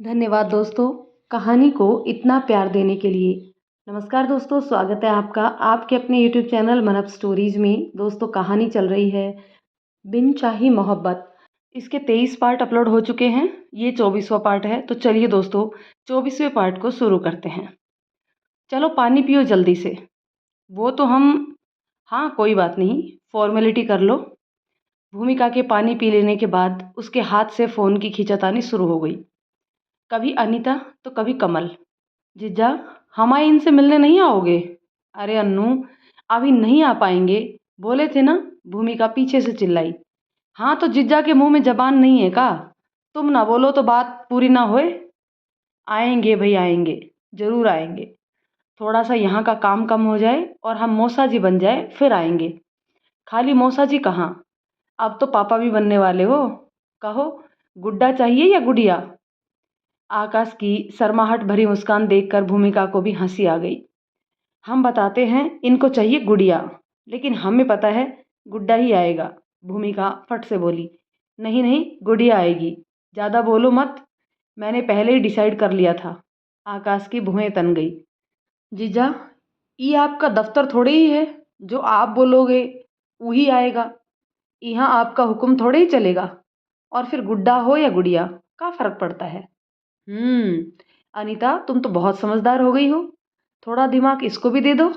धन्यवाद दोस्तों, कहानी को इतना प्यार देने के लिए। नमस्कार दोस्तों, स्वागत है आपका आपके अपने यूट्यूब चैनल मन अप स्टोरीज में। दोस्तों, कहानी चल रही है बिन चाही मोहब्बत। इसके 23 पार्ट अपलोड हो चुके हैं, ये 24वां पार्ट है। तो चलिए दोस्तों, 24वें पार्ट को शुरू करते हैं। चलो पानी पियो जल्दी से। वो तो हम, हाँ कोई बात नहीं, फॉर्मेलिटी कर लो। भूमिका के पानी पी लेने के बाद उसके हाथ से फ़ोन की खींचातानी शुरू हो गई। कभी अनीता तो कभी कमल। जीजा, हमारे इनसे मिलने नहीं आओगे? अरे अन्नू, अभी नहीं आ पाएंगे, बोले थे ना। भूमिका पीछे से चिल्लाई। हाँ तो जीजा के मुंह में जबान नहीं है का? तुम ना बोलो तो बात पूरी ना होए। आएंगे भाई आएंगे, जरूर आएंगे। थोड़ा सा यहाँ का काम कम हो जाए और हम मौसा जी बन जाए फिर आएंगे। खाली मौसा जी कहाँ, अब तो पापा भी बनने वाले हो। कहो, गुड्डा चाहिए या गुड़िया? आकाश की शर्माहट भरी मुस्कान देखकर भूमिका को भी हंसी आ गई। हम बताते हैं इनको चाहिए गुड़िया, लेकिन हमें पता है गुड्डा ही आएगा। भूमिका फट से बोली। नहीं नहीं, गुड़िया आएगी, ज़्यादा बोलो मत, मैंने पहले ही डिसाइड कर लिया था। आकाश की भुएं तन गई। जीजा, ये आपका दफ्तर थोड़े ही है, जो आप बोलोगे वही आएगा। यहाँ आपका हुक्म थोड़े ही चलेगा। और फिर गुड्डा हो या गुड़िया, क्या फर्क पड़ता है? अनीता, तुम तो बहुत समझदार हो गई हो, थोड़ा दिमाग इसको भी दे दो।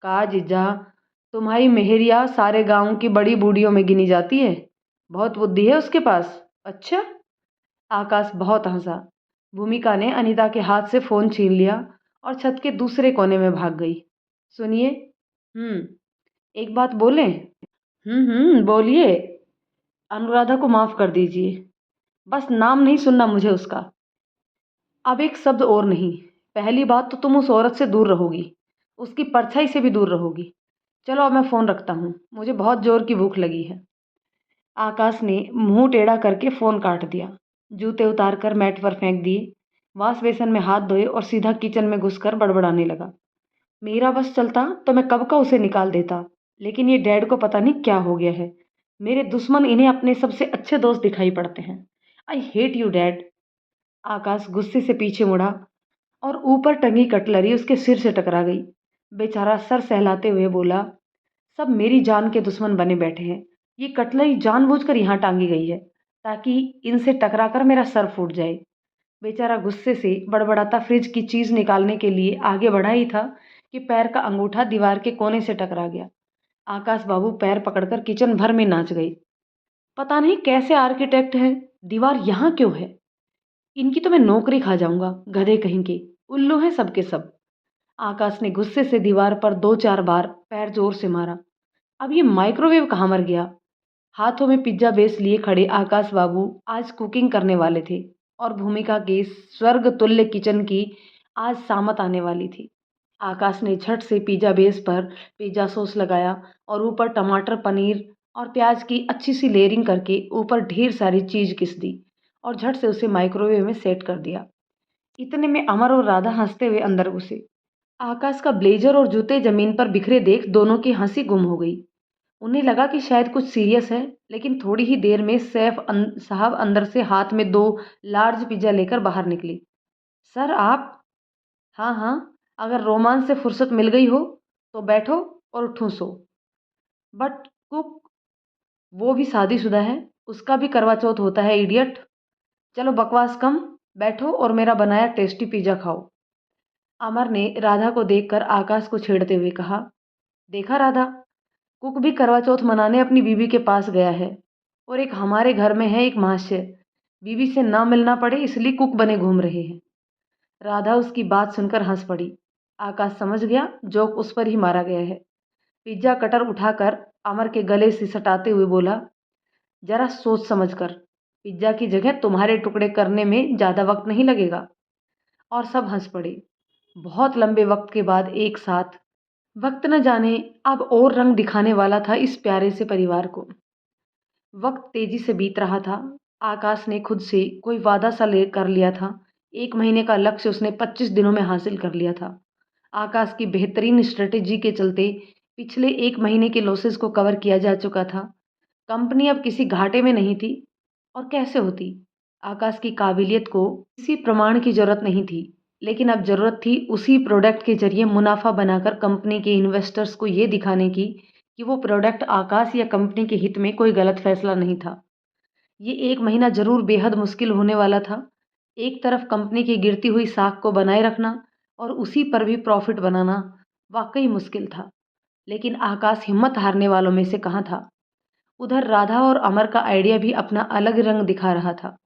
कहा जीजा, तुम्हारी मेहरिया सारे गांव की बड़ी बूढ़ियों में गिनी जाती है, बहुत बुद्धि है उसके पास। अच्छा। आकाश बहुत हंसा। भूमिका ने अनीता के हाथ से फोन छीन लिया और छत के दूसरे कोने में भाग गई। सुनिए। एक बात बोलें? बोलिए। अनुराधा को माफ कर दीजिए, बस नाम नहीं सुनना मुझे उसका। अब एक शब्द और नहीं। पहली बात तो तुम उस औरत से दूर रहोगी, उसकी परछाई से भी दूर रहोगी। चलो अब मैं फ़ोन रखता हूँ, मुझे बहुत ज़ोर की भूख लगी है। आकाश ने मुंह टेढ़ा करके फ़ोन काट दिया। जूते उतार कर मैट पर फेंक दिए, वॉश बेसन में हाथ धोए और सीधा किचन में घुसकर बड़बड़ाने लगा। मेरा बस चलता तो मैं कब का उसे निकाल देता, लेकिन ये डैड को पता नहीं क्या हो गया है। मेरे दुश्मन इन्हें अपने सबसे अच्छे दोस्त दिखाई पड़ते हैं। I hate you dad. Akash गुस्से से पीछे मुड़ा और ऊपर टंगी कटलरी उसके सिर से टकरा गई। बेचारा सर सहलाते हुए बोला, सब मेरी जान के दुश्मन बने बैठे हैं। ये कटलरी जानबूझकर यहाँ टांगी गई है ताकि इनसे टकराकर मेरा सर फूट जाए। बेचारा गुस्से से बड़बड़ाता फ्रिज की चीज़ निकालने के लिए आगे बढ़ा ही था कि पैर का अंगूठा दीवार के कोने से टकरा गया। आकाश बाबू पैर पकड़कर किचन भर में नाच गई। पता नहीं कैसे आर्किटेक्ट है, दीवार यहाँ क्यों है? इनकी तो मैं नौकरी खा जाऊंगा, गधे कहीं के, उल्लू हैं सबके सब। आकाश ने गुस्से से दीवार पर 2-4 बार पैर जोर से मारा। अब ये माइक्रोवेव कहाँ मर गया? हाथों में पिज्जा बेस लिए खड़े आकाश बाबू आज कुकिंग करने वाले थे और भूमिका के स्वर्ग तुल्य किचन की आज सामत आने वाली थी। आकाश ने झट से पिज्जा बेस पर पिज्जा सॉस लगाया और ऊपर टमाटर, पनीर और प्याज की अच्छी सी लेयरिंग करके ऊपर ढेर सारी चीज किस दी और झट से उसे माइक्रोवेव में सेट कर दिया। इतने में अमर और राधा हंसते हुए अंदर घुसे। आकाश का ब्लेजर और जूते जमीन पर बिखरे देख दोनों की हंसी गुम हो गई। उन्हें लगा कि शायद कुछ सीरियस है, लेकिन थोड़ी ही देर में साहब अंदर से हाथ में 2 लार्ज पिज्जा लेकर बाहर निकले। सर आप? हाँ हाँ, अगर रोमांस से फुर्सत मिल गई हो तो बैठो और उठूं सो। बट कुक, वो भी शादीशुदा है, उसका भी करवा चौथ होता है इडियट। चलो बकवास कम, बैठो और मेरा बनाया टेस्टी पिज्जा खाओ। अमर ने राधा को देखकर आकाश को छेड़ते हुए कहा, देखा राधा, कुक भी करवा चौथ मनाने अपनी बीवी के पास गया है और एक हमारे घर में है एक महाशय, बीवी से ना मिलना पड़े इसलिए कुक बने घूम रहे हैं। राधा उसकी बात सुनकर हंस पड़ी। आकाश समझ गया जोक उस पर ही मारा गया है। पिज्जा कटर उठाकर अमर के गले से सटाते हुए बोला, जरा सोच समझ कर, पिज्जा की जगह तुम्हारे टुकड़े करने में ज़्यादा वक्त नहीं लगेगा। और सब हंस पड़े। बहुत लंबे वक्त के बाद एक साथ। वक्त न जाने अब और रंग दिखाने वाला था इस प्यारे से परिवार को। वक्त तेजी से बीत रहा था। आकाश ने खुद से कोई वादा सा ले कर लिया था। 1 महीने का लक्ष्य उसने 25 दिनों में हासिल कर लिया था। आकाश की बेहतरीन स्ट्रेटेजी के चलते पिछले 1 महीने के लॉसेस को कवर किया जा चुका था। कंपनी अब किसी घाटे में नहीं थी। और कैसे होती? आकाश की काबिलियत को किसी प्रमाण की ज़रूरत नहीं थी, लेकिन अब ज़रूरत थी उसी प्रोडक्ट के ज़रिए मुनाफ़ा बनाकर कंपनी के इन्वेस्टर्स को ये दिखाने की कि वो प्रोडक्ट आकाश या कंपनी के हित में कोई गलत फ़ैसला नहीं था। ये 1 महीना ज़रूर बेहद मुश्किल होने वाला था। एक तरफ कंपनी की गिरती हुई साख को बनाए रखना और उसी पर भी प्रॉफ़िट बनाना वाक़ई मुश्किल था। लेकिन आकाश हिम्मत हारने वालों में से कहाँ था। उधर राधा और अमर का आइडिया भी अपना अलग रंग दिखा रहा था।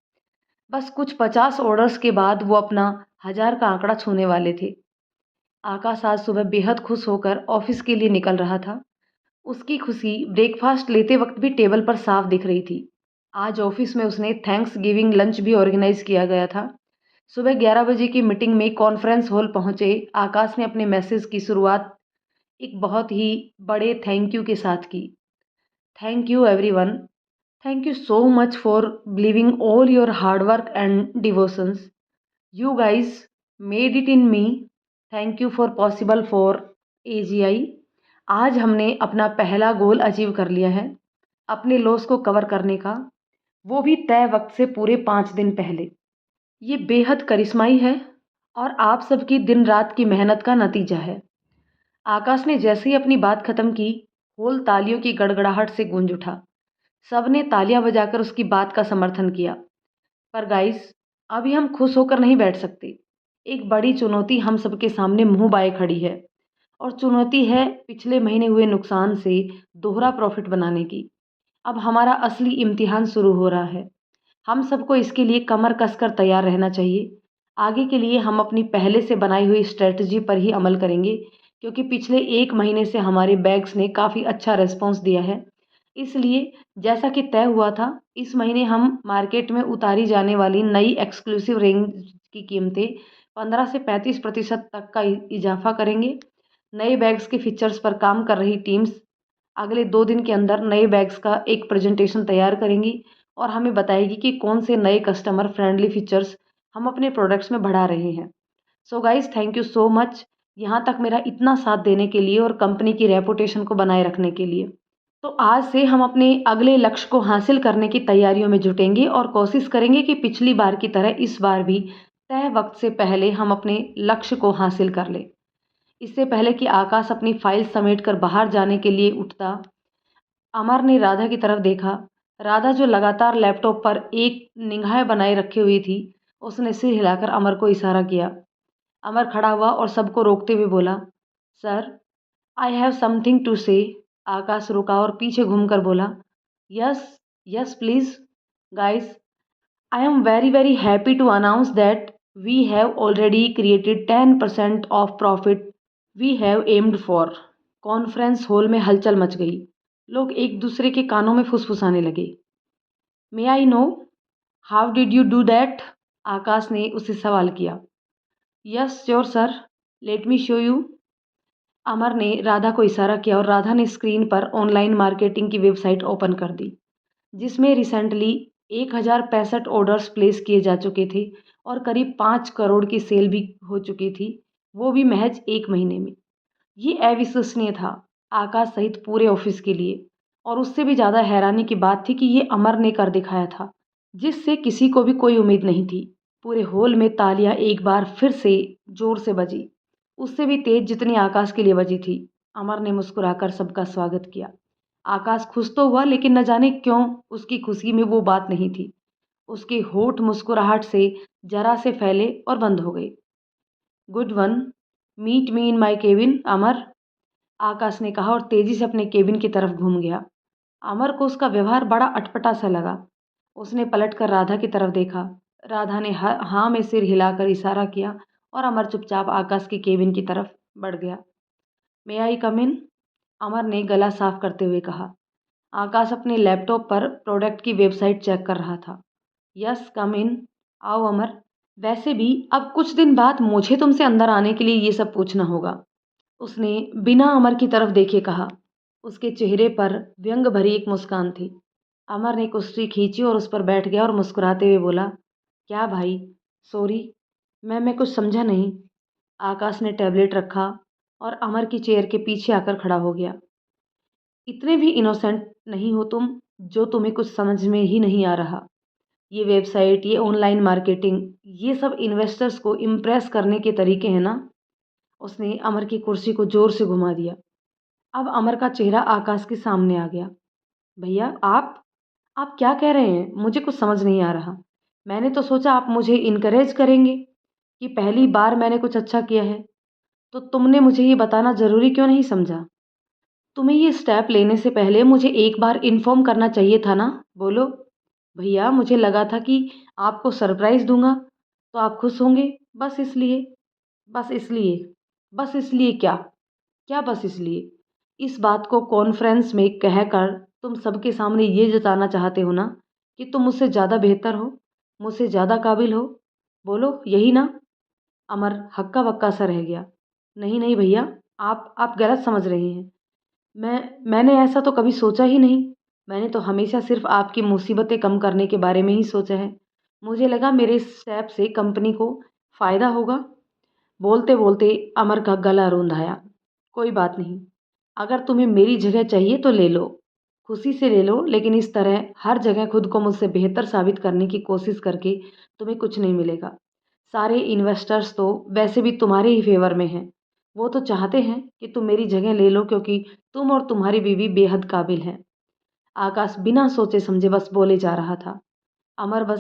बस कुछ 50 ऑर्डर्स के बाद वो अपना 1000 का आंकड़ा छूने वाले थे। आकाश आज सुबह बेहद खुश होकर ऑफिस के लिए निकल रहा था। उसकी खुशी ब्रेकफास्ट लेते वक्त भी टेबल पर साफ दिख रही थी। आज ऑफिस में उसने थैंक्स गिविंग लंच भी ऑर्गेनाइज किया गया था। सुबह 11 बजे की मीटिंग में कॉन्फ्रेंस हॉल पहुंचे आकाश ने अपने मैसेज की शुरुआत एक बहुत ही बड़े थैंक यू के साथ की। Thank you everyone. Thank you so much for believing all your hard work and devotions. You guys made it in me. Thank you for possible for AGI. आज हमने अपना पहला गोल अचीव कर लिया है, अपने लॉस को कवर करने का, वो भी तय वक्त से पूरे 5 दिन पहले। ये बेहद करिश्माई है और आप सबकी दिन रात की मेहनत का नतीजा है। आकाश ने जैसे ही अपनी बात खत्म की, होल तालियों की गड़गड़ाहट से गूंज उठा। सबने तालियां बजाकर उसकी बात का समर्थन किया। पर गाइस, अभी हम खुश होकर नहीं बैठ सकते। एक बड़ी चुनौती हम सबके सामने मुंह बाए खड़ी है और चुनौती है पिछले महीने हुए नुकसान से दोहरा प्रॉफिट बनाने की। अब हमारा असली इम्तिहान शुरू हो रहा है। हम सबको इसके लिए कमर कसकर तैयार रहना चाहिए। आगे के लिए हम अपनी पहले से बनाई हुई स्ट्रेटजी पर ही अमल करेंगे, क्योंकि पिछले 1 महीने से हमारे बैग्स ने काफ़ी अच्छा रिस्पॉन्स दिया है। इसलिए जैसा कि तय हुआ था, इस महीने हम मार्केट में उतारी जाने वाली नई एक्सक्लूसिव रेंज की कीमतें 15 से 35% तक का इजाफा करेंगे। नए बैग्स के फीचर्स पर काम कर रही टीम्स अगले 2 दिन के अंदर नए बैग्स का एक प्रेजेंटेशन तैयार करेंगी और हमें बताएगी कि कौन से नए कस्टमर फ्रेंडली फीचर्स हम अपने प्रोडक्ट्स में बढ़ा रहे हैं। So guys, thank you so much यहाँ तक मेरा इतना साथ देने के लिए और कंपनी की रेपुटेशन को बनाए रखने के लिए। तो आज से हम अपने अगले लक्ष्य को हासिल करने की तैयारियों में जुटेंगे और कोशिश करेंगे कि पिछली बार की तरह इस बार भी तय वक्त से पहले हम अपने लक्ष्य को हासिल कर लें। इससे पहले कि आकाश अपनी फाइल समेट कर बाहर जाने के लिए उठता, अमर ने राधा की तरफ देखा। राधा जो लगातार लैपटॉप पर एक निगाह बनाए रखे हुई थी, उसने सिर हिलाकर अमर को इशारा किया। अमर खड़ा हुआ और सबको रोकते हुए बोला, sir, I have something to say. Akash रुका और पीछे घूमकर बोला, yes yes please guys, I am very very happy to announce that we have already created 10% of profit we have aimed for. Conference hall में हलचल मच गई। लोग एक दूसरे के कानों में फुसफुसाने लगे। May I know how did you do that? Akash ने उससे सवाल किया। Yes sure sir, let me show you. Amar ने राधा को इशारा किया और राधा ने स्क्रीन पर ऑनलाइन मार्केटिंग की वेबसाइट ओपन कर दी, जिसमें रिसेंटली 1065 ऑर्डर्स प्लेस किए जा चुके थे और करीब 5 करोड़ की सेल भी हो चुकी थी, वो भी महज 1 महीने में। ये अविश्वसनीय था आकाश सहित पूरे ऑफिस के लिए, और उससे भी ज़्यादा हैरानी की बात थी कि ये अमर ने कर दिखाया था, जिससे किसी को भी कोई उम्मीद नहीं थी। पूरे हॉल में तालियां एक बार फिर से जोर से बजी, उससे भी तेज जितनी आकाश के लिए बजी थी। अमर ने मुस्कुराकर सबका स्वागत किया। आकाश खुश तो हुआ, लेकिन न जाने क्यों उसकी खुशी में वो बात नहीं थी। उसके होठ मुस्कुराहट से जरा से फैले और बंद हो गए। गुड वन, मीट मी इन माई केबिन अमर, आकाश ने कहा और तेजी से अपने केबिन की तरफ घूम गया। अमर को उसका व्यवहार बड़ा अटपटा सा लगा। उसने पलटकर राधा की तरफ देखा। राधा ने हाँ में सिर हिलाकर इशारा किया और अमर चुपचाप आकाश के केबिन की तरफ बढ़ गया। मे आई कम इन? अमर ने गला साफ करते हुए कहा। आकाश अपने लैपटॉप पर प्रोडक्ट की वेबसाइट चेक कर रहा था। यस कम इन, आओ अमर। वैसे भी अब कुछ दिन बाद मुझे तुमसे अंदर आने के लिए ये सब पूछना होगा, उसने बिना अमर की तरफ देखे कहा। उसके चेहरे पर व्यंग भरी एक मुस्कान थी। अमर ने कुर्सी खींची और उस पर बैठ गया और मुस्कुराते हुए बोला, क्या भाई, सॉरी, मैं कुछ समझा नहीं। आकाश ने टैबलेट रखा और अमर की चेयर के पीछे आकर खड़ा हो गया। इतने भी इनोसेंट नहीं हो तुम जो तुम्हें कुछ समझ में ही नहीं आ रहा। ये वेबसाइट, ये ऑनलाइन मार्केटिंग, ये सब इन्वेस्टर्स को इम्प्रेस करने के तरीके हैं ना। उसने अमर की कुर्सी को ज़ोर से घुमा दिया। अब अमर का चेहरा आकाश के सामने आ गया। भैया आप क्या कह रहे हैं? मुझे कुछ समझ नहीं आ रहा। मैंने तो सोचा आप मुझे इनकरेज करेंगे कि पहली बार मैंने कुछ अच्छा किया है, तो तुमने मुझे ये बताना ज़रूरी क्यों नहीं समझा? तुम्हें ये स्टेप लेने से पहले मुझे एक बार इन्फॉर्म करना चाहिए था ना। बोलो। भैया मुझे लगा था कि आपको सरप्राइज़ दूंगा तो आप खुश होंगे, बस इसलिए। बस इसलिए। बस इसलिए क्या? क्या बस इसलिए? इस बात को कॉन्फ्रेंस में कहकर तुम सबके सामने ये जताना चाहते हो ना कि तुम मुझसे ज़्यादा बेहतर हो, मुझसे ज़्यादा काबिल हो। बोलो, यही ना? अमर हक्का बक्का सा रह गया। नहीं नहीं भैया, आप गलत समझ रहे हैं। मैंने ऐसा तो कभी सोचा ही नहीं। मैंने तो हमेशा सिर्फ आपकी मुसीबतें कम करने के बारे में ही सोचा है। मुझे लगा मेरे इस स्टेप से कंपनी को फ़ायदा होगा। बोलते बोलते अमर का गला रूंध आया। कोई बात नहीं, अगर तुम्हें मेरी जगह चाहिए तो ले लो, खुशी से ले लो, लेकिन इस तरह हर जगह खुद को मुझसे बेहतर साबित करने की कोशिश करके तुम्हें कुछ नहीं मिलेगा। सारे इन्वेस्टर्स तो वैसे भी तुम्हारे ही फेवर में हैं। वो तो चाहते हैं कि तुम मेरी जगह ले लो क्योंकि तुम और तुम्हारी बीवी बेहद काबिल हैं। आकाश बिना सोचे समझे बस बोले जा रहा था। अमर बस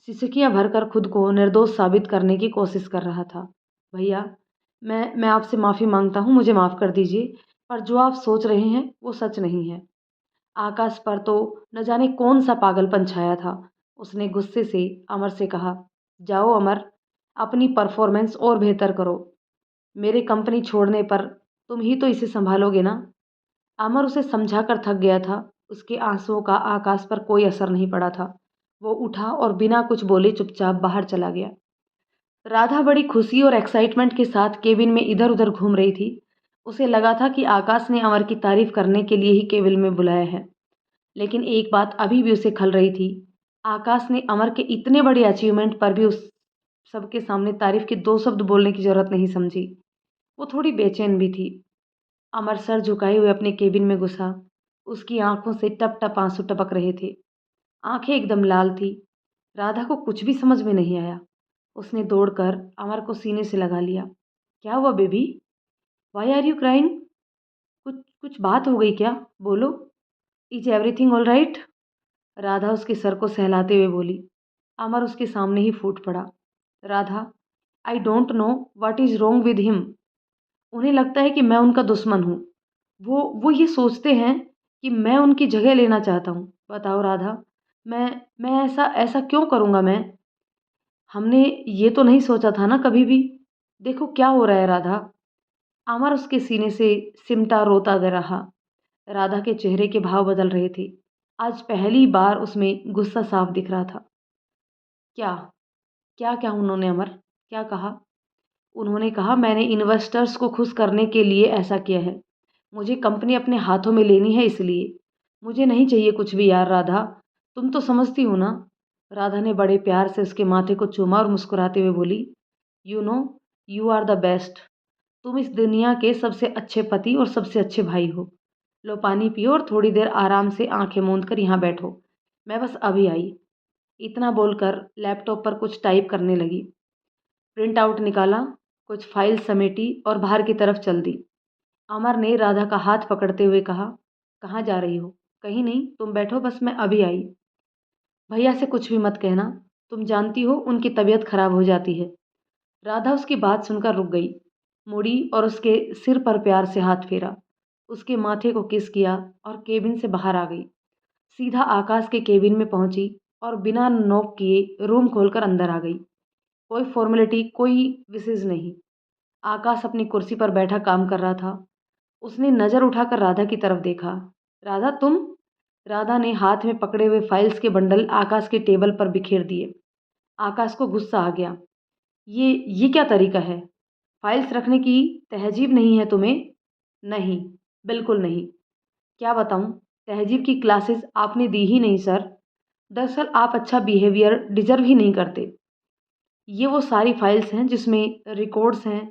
सिसकियां भरकर खुद को निर्दोष साबित करने की कोशिश कर रहा था। भैया, मैं आपसे माफ़ी मांगता हूँ, मुझे माफ़ कर दीजिए, पर जो आप सोच रहे हैं वो सच नहीं है। आकाश पर तो न जाने कौन सा पागलपन छाया था। उसने गुस्से से अमर से कहा, जाओ अमर, अपनी परफॉर्मेंस और बेहतर करो। मेरे कंपनी छोड़ने पर तुम ही तो इसे संभालोगे ना। अमर उसे समझाकर थक गया था। उसके आंसुओं का आकाश पर कोई असर नहीं पड़ा था। वो उठा और बिना कुछ बोले चुपचाप बाहर चला गया। राधा बड़ी खुशी और एक्साइटमेंट के साथ केबिन में इधर उधर घूम रही थी। उसे लगा था कि आकाश ने अमर की तारीफ करने के लिए ही केबिन में बुलाया है। लेकिन एक बात अभी भी उसे खल रही थी। आकाश ने अमर के इतने बड़े अचीवमेंट पर भी उस सबके सामने तारीफ के दो शब्द बोलने की जरूरत नहीं समझी। वो थोड़ी बेचैन भी थी। अमर सर झुकाए हुए अपने केबिन में घुसा। उसकी आंखों से टप टप आंसू टपक रहे थे। आंखें एकदम लाल थी। राधा को कुछ भी समझ में नहीं आया। उसने दौड़कर अमर को सीने से लगा लिया। क्या हुआ baby? Why are you crying? कुछ कुछ बात हो गई क्या? बोलो। Is everything all right? Radha उसके सर को सहलाते हुए बोली। अमर उसके सामने ही फूट पड़ा। Radha, I don't know what is wrong with him. उन्हें लगता है कि मैं उनका दुश्मन हूँ। वो ये सोचते हैं कि मैं उनकी जगह लेना चाहता हूँ। बताओ राधा, मैं ऐसा ऐसा क्यों करूँगा मैं? हमने ये तो नहीं सोचा था ना कभी भी। देखो क्या हो रहा है राधा। अमर उसके सीने से सिमटा रोता रहा। राधा के चेहरे के भाव बदल रहे थे। आज पहली बार उसमें गुस्सा साफ दिख रहा था। क्या? क्या क्या उन्होंने अमर? क्या कहा? उन्होंने कहा मैंने इन्वेस्टर्स को खुश करने के लिए ऐसा किया है। मुझे कंपनी अपने हाथों में लेनी है इसलिए। मुझे नहीं चाहिए कुछ भी यार राधा। तुम तो समझती हो ना। राधा ने बड़े प्यार से उसके माथे को चूमा और मुस्कुराते हुए बोली, you know, you are the best. तुम इस दुनिया के सबसे अच्छे पति और सबसे अच्छे भाई हो। लो पानी पियो और थोड़ी देर आराम से आंखें मूंद कर यहाँ बैठो। मैं बस अभी आई। इतना बोलकर लैपटॉप पर कुछ टाइप करने लगी। प्रिंट आउट निकाला, कुछ फाइल समेटी और बाहर की तरफ चल दी। अमर ने राधा का हाथ पकड़ते हुए कहा, कहाँ जा रही हो? कहीं नहीं, तुम बैठो, बस मैं अभी आई। भैया से कुछ भी मत कहना। तुम जानती हो उनकी तबीयत खराब हो जाती है। राधा उसकी बात सुनकर रुक गई, मुड़ी और उसके सिर पर प्यार से हाथ फेरा, उसके माथे को किस किया और केबिन से बाहर आ गई। सीधा आकाश के केबिन में पहुंची और बिना नॉक किए रूम खोलकर अंदर आ गई। कोई फॉर्मेलिटी, कोई विशेष नहीं। आकाश अपनी कुर्सी पर बैठा काम कर रहा था। उसने नज़र उठाकर राधा की तरफ देखा। राधा तुम? राधा ने हाथ में पकड़े हुए फाइल्स के बंडल आकाश के टेबल पर बिखेर दिए। आकाश को गुस्सा आ गया। ये क्या तरीका है? फाइल्स रखने की तहजीब नहीं है तुम्हें? नहीं, बिल्कुल नहीं। क्या बताऊं? तहजीब की क्लासेस आपने दी ही नहीं सर। दरअसल आप अच्छा बिहेवियर डिजर्व ही नहीं करते। ये वो सारी फाइल्स हैं जिसमें रिकॉर्ड्स हैं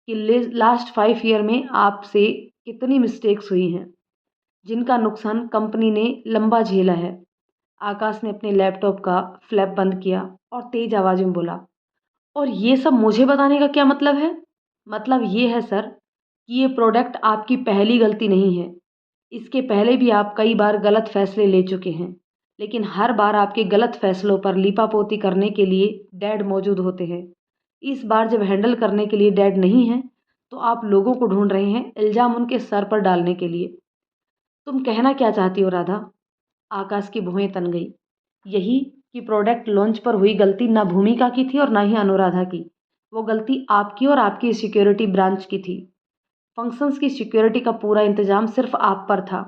कि लास्ट 5 ईयर में आपसे कितनी मिस्टेक्स हुई हैं, जिनका नुकसान कंपनी ने लंबा झेला है। आकाश ने अपने लैपटॉप का फ्लैप बंद किया और तेज आवाज में बोला, और ये सब मुझे बताने का क्या मतलब है? मतलब ये है सर कि ये प्रोडक्ट आपकी पहली गलती नहीं है। इसके पहले भी आप कई बार गलत फैसले ले चुके हैं, लेकिन हर बार आपके गलत फैसलों पर लीपापोती करने के लिए डैड मौजूद होते हैं। इस बार जब हैंडल करने के लिए डैड नहीं है, तो आप लोगों को ढूंढ रहे हैं इल्जाम उनके सर पर डालने के लिए। तुम कहना क्या चाहती हो राधा? आकाश की भौहें तन गई। यही कि प्रोडक्ट लॉन्च पर हुई गलती ना भूमिका की थी और ना ही अनुराधा की। वो गलती आपकी और आपकी सिक्योरिटी ब्रांच की थी। फंक्शंस की सिक्योरिटी का पूरा इंतजाम सिर्फ आप पर था।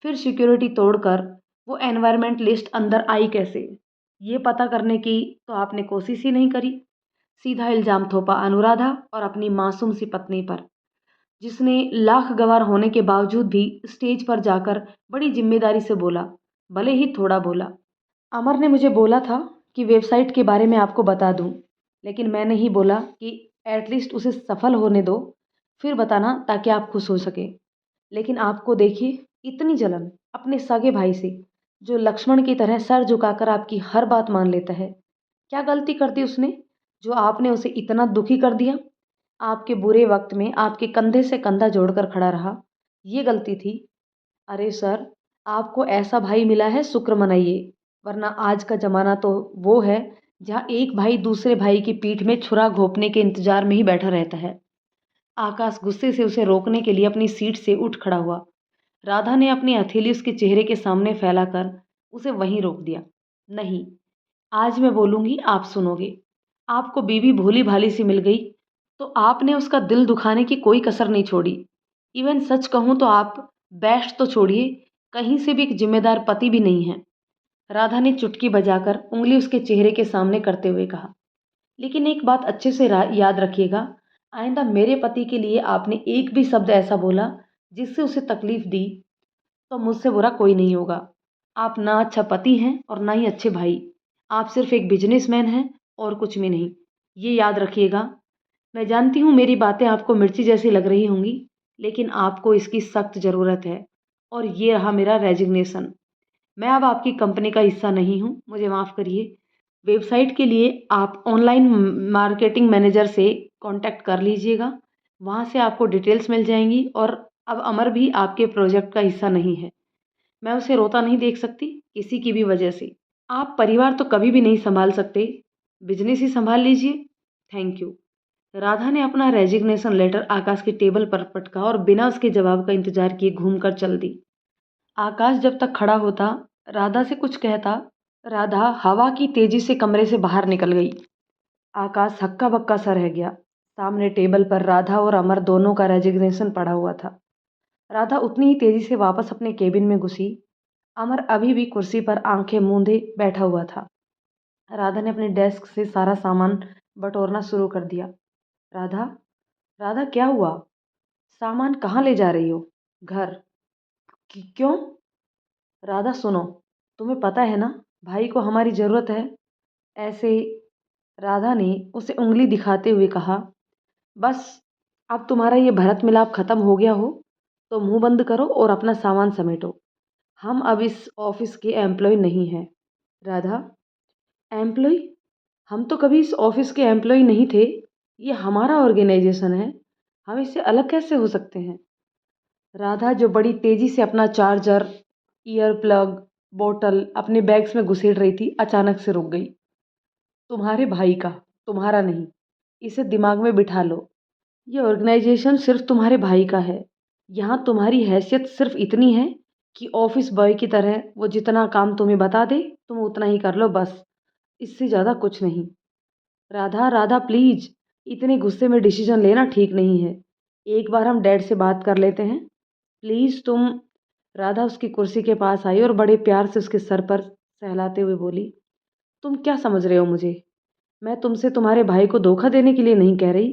फिर सिक्योरिटी तोड़कर वो एनवायरमेंटलिस्ट अंदर आई कैसे, ये पता करने की तो आपने कोशिश ही नहीं करी। सीधा इल्जाम थोपा अनुराधा और अपनी मासूम सी पत्नी पर, जिसने लाख गवार होने के बावजूद भी स्टेज पर जाकर बड़ी जिम्मेदारी से बोला, भले ही थोड़ा बोला। अमर ने मुझे बोला था कि वेबसाइट के बारे में आपको बता दूं, लेकिन मैंने ही बोला कि एटलीस्ट उसे सफल होने दो, फिर बताना ताकि आप खुश हो सके। लेकिन आपको देखिए, इतनी जलन अपने सगे भाई से, जो लक्ष्मण की तरह सर झुकाकर आपकी हर बात मान लेता है। क्या गलती कर दी उसने जो आपने उसे इतना दुखी कर दिया? आपके बुरे वक्त में आपके कंधे से कंधा जोड़कर खड़ा रहा, ये गलती थी। अरे सर, आपको ऐसा भाई मिला है, शुक्र मनाइए, वरना आज का ज़माना तो वो है जहाँ एक भाई दूसरे भाई की पीठ में छुरा घोंपने के इंतजार में ही बैठा रहता है। आकाश गुस्से से उसे रोकने के लिए अपनी सीट से उठ खड़ा हुआ। राधा ने अपनी हथेली उसके चेहरे के सामने फैलाकर उसे वहीं रोक दिया। नहीं, आज मैं बोलूंगी, आप सुनोगे। आपको बीवी भोली भाली सी मिल गई, तो आपने उसका दिल दुखाने की कोई कसर नहीं छोड़ी। इवन सच कहूं तो आप बेस्ट तो छोड़िए, कहीं से भी एक जिम्मेदार पति भी नहीं है। राधा ने चुटकी बजाकर उंगली उसके चेहरे के सामने करते हुए कहा, लेकिन एक बात अच्छे से याद रखिएगा, आइंदा मेरे पति के लिए आपने एक भी शब्द ऐसा बोला जिससे उसे तकलीफ दी, तो मुझसे बुरा कोई नहीं होगा। आप ना अच्छा पति हैं और ना ही अच्छे भाई। आप सिर्फ एक बिजनेसमैन हैं और कुछ भी नहीं। ये याद रखिएगा। मैं जानती हूँ मेरी बातें आपको मिर्ची जैसी लग रही होंगी, लेकिन आपको इसकी सख्त ज़रूरत है। और ये रहा मेरा रेजिग्नेशन। मैं अब आपकी कंपनी का हिस्सा नहीं हूँ, मुझे माफ़ करिए। वेबसाइट के लिए आप ऑनलाइन मार्केटिंग मैनेजर से कांटेक्ट कर लीजिएगा। वहाँ से आपको डिटेल्स मिल जाएंगी। और अब अमर भी आपके प्रोजेक्ट का हिस्सा नहीं है। मैं उसे रोता नहीं देख सकती किसी की भी वजह से। आप परिवार तो कभी भी नहीं संभाल सकते, बिजनेस ही संभाल लीजिए। Thank you. राधा ने अपना रेजिग्नेशन लेटर आकाश के टेबल पर पटका और बिना उसके जवाब का इंतजार किए घूमकर चल दी। आकाश जब तक खड़ा होता, राधा से कुछ कहता, राधा हवा की तेजी से कमरे से बाहर निकल गई। आकाश हक्का बक्का सा रह गया। सामने टेबल पर राधा और अमर दोनों का रेजिग्नेशन पड़ा हुआ था। राधा उतनी ही तेजी से वापस अपने केबिन में घुसी। अमर अभी भी कुर्सी पर आंखें मूंदे बैठा हुआ था। राधा ने अपने डेस्क से सारा सामान बटोरना शुरू कर दिया। राधा, राधा क्या हुआ? सामान कहाँ ले जा रही हो? घर? क्यों? राधा सुनो, तुम्हें पता है ना, भाई को हमारी ज़रूरत है। ऐसे राधा ने उसे उंगली दिखाते हुए कहा, बस अब तुम्हारा ये भरत मिलाप खत्म हो गया हो तो मुंह बंद करो और अपना सामान समेटो। हम अब इस ऑफिस के एम्प्लॉय नहीं हैं। राधा, एम्प्लॉय? हम तो कभी इस ऑफिस के एम्प्लॉय नहीं थे। ये हमारा ऑर्गेनाइजेशन है, हम इससे अलग कैसे हो सकते हैं? राधा, जो बड़ी तेजी से अपना चार्जर, ईयर प्लग, बोतल अपने बैग्स में घुसेड़ रही थी, अचानक से रुक गई। तुम्हारे भाई का, तुम्हारा नहीं। इसे दिमाग में बिठा लो। ये ऑर्गेनाइजेशन सिर्फ तुम्हारे भाई का है। यहाँ तुम्हारी हैसियत सिर्फ इतनी है कि ऑफिस बॉय की तरह वो जितना काम तुम्हें बता दे तुम उतना ही कर लो, बस। इससे ज़्यादा कुछ नहीं। राधा, राधा प्लीज, इतने गुस्से में डिसीजन लेना ठीक नहीं है। एक बार हम डैड से बात कर लेते हैं, प्लीज तुम। राधा उसकी कुर्सी के पास आई और बड़े प्यार से उसके सर पर सहलाते हुए बोली, तुम क्या समझ रहे हो मुझे? मैं तुमसे तुम्हारे भाई को धोखा देने के लिए नहीं कह रही।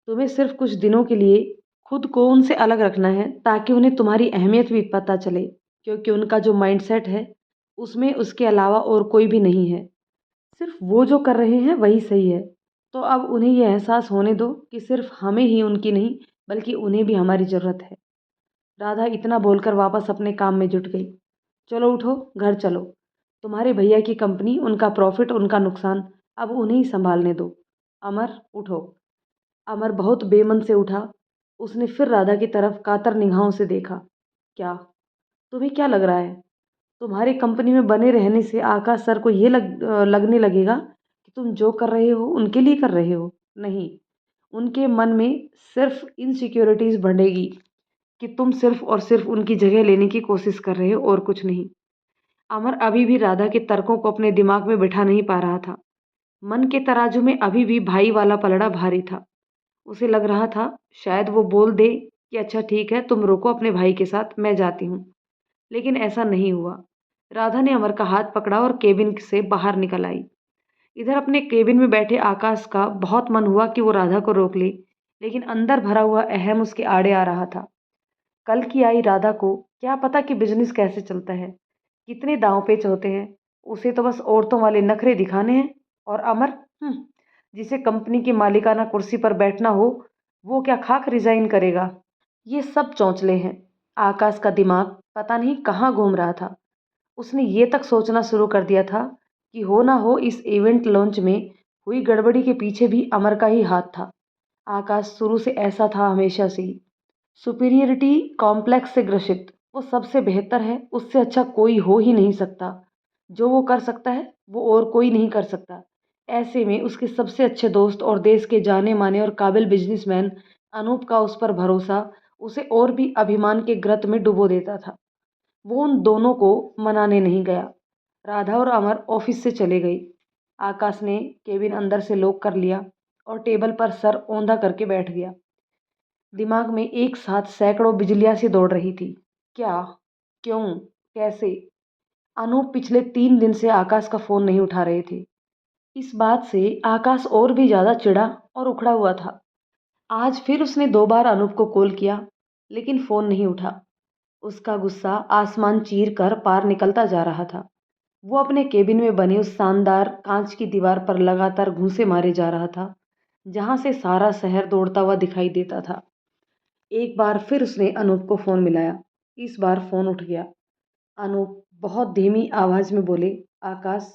तुम्हें सिर्फ कुछ दिनों के लिए खुद को उनसे अलग रखना है, ताकि उन्हें तुम्हारी अहमियत भी पता चले, क्योंकि उनका जो माइंडसेट है उसमें उसके अलावा और कोई भी नहीं है। सिर्फ वो जो कर रहे हैं वही सही है। तो अब उन्हें यह एहसास होने दो कि सिर्फ हमें ही उनकी नहीं, बल्कि उन्हें भी हमारी ज़रूरत है। राधा इतना बोलकर वापस अपने काम में जुट गई। चलो उठो, घर चलो। तुम्हारे भैया की कंपनी, उनका प्रॉफिट, उनका नुकसान, अब उन्हें ही संभालने दो। अमर उठो। अमर बहुत बेमन से उठा। उसने फिर राधा की तरफ कातर निगाहों से देखा। क्या? तुम्हें क्या लग रहा है? तुम्हारी कंपनी में बने रहने से आकाश सर को ये लगने लगेगा कि तुम जो कर रहे हो उनके लिए कर रहे हो? नहीं, उनके मन में सिर्फ इनसिक्योरिटीज बढ़ेगी कि तुम सिर्फ और सिर्फ उनकी जगह लेने की कोशिश कर रहे हो और कुछ नहीं। अमर अभी भी राधा के तर्कों को अपने दिमाग में बिठा नहीं पा रहा था। मन के तराजू में अभी भी भाई वाला पलड़ा भारी था। उसे लग रहा था शायद वो बोल दे कि अच्छा ठीक है, तुम रुको अपने भाई के साथ, मैं जाती हूँ। लेकिन ऐसा नहीं हुआ। राधा ने अमर का हाथ पकड़ा और केबिन से बाहर निकल आई। इधर अपने केबिन में बैठे आकाश का बहुत मन हुआ कि वो राधा को रोक ले, लेकिन अंदर भरा हुआ अहम उसके आड़े आ रहा था। कल की आई राधा को क्या पता कि बिजनेस कैसे चलता है, कितने दांव पेच होते हैं। उसे तो बस औरतों वाले नखरे दिखाने हैं। और अमर, जिसे कंपनी की मालिकाना कुर्सी पर बैठना हो, वो क्या खाक रिजाइन करेगा? ये सब चौंचले हैं। आकाश का दिमाग पता नहीं कहाँ घूम रहा था। उसने ये तक सोचना शुरू कर दिया था कि हो ना हो इस इवेंट लॉन्च में हुई गड़बड़ी के पीछे भी अमर का ही हाथ था। आकाश शुरू से ऐसा था, हमेशा से ही सुपीरियरिटी कॉम्प्लेक्स से ग्रसित। वो सबसे बेहतर है, उससे अच्छा कोई हो ही नहीं सकता। जो वो कर सकता है वो और कोई नहीं कर सकता। ऐसे में उसके सबसे अच्छे दोस्त और देश के जाने माने और काबिल बिजनेसमैन अनूप का उस पर भरोसा उसे और भी अभिमान के ग्रत में डुबो देता था। वो उन दोनों को मनाने नहीं गया। राधा और अमर ऑफिस से चले गई। आकाश ने केबिन अंदर से लॉक कर लिया और टेबल पर सर औंधा करके बैठ गया। दिमाग में एक साथ सैकड़ों बिजलियां सी दौड़ रही थी। क्या? क्यों? कैसे? अनूप पिछले 3 दिन से आकाश का फोन नहीं उठा रहे थे। इस बात से आकाश और भी ज्यादा चिढ़ा और उखड़ा हुआ था। आज फिर उसने 2 बार अनूप को कॉल किया, लेकिन फोन नहीं उठा। उसका गुस्सा आसमान चीर कर पार निकलता जा रहा था। वो अपने केबिन में बनी उस शानदार कांच की दीवार पर लगातार घूंसे मारे जा रहा था, जहां से सारा शहर दौड़ता हुआ दिखाई देता था। एक बार फिर उसने अनूप को फोन मिलाया। इस बार फोन उठ गया। अनूप बहुत धीमी आवाज में बोले, आकाश।